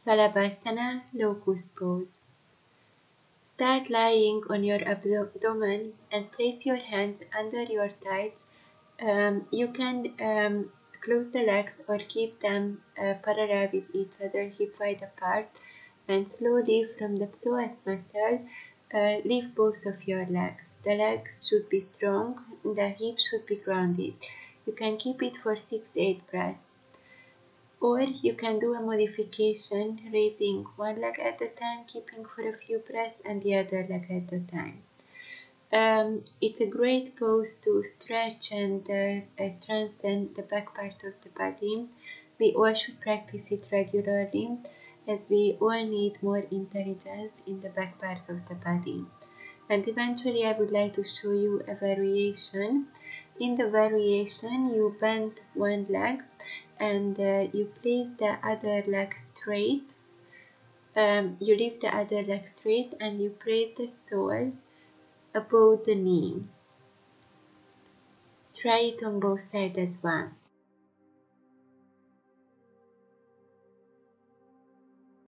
Salabhasana, Locust pose. Start lying on your abdomen and place your hands under your thighs. You can close the legs or keep them parallel with each other, hip wide apart, and slowly from the psoas muscle, lift both of your legs. The legs should be strong, the hips should be grounded. You can keep it for 6-8 breaths. Or you can do a modification, raising one leg at a time, keeping for a few breaths, and the other leg at a time. It's a great pose to stretch and strengthen the back part of the body. We all should practice it regularly, as we all need more intelligence in the back part of the body. And eventually I would like to show you a variation. In the variation, you bend one leg and you place the other leg straight. You lift the other leg straight and you place the sole above the knee. Try it on both sides as well.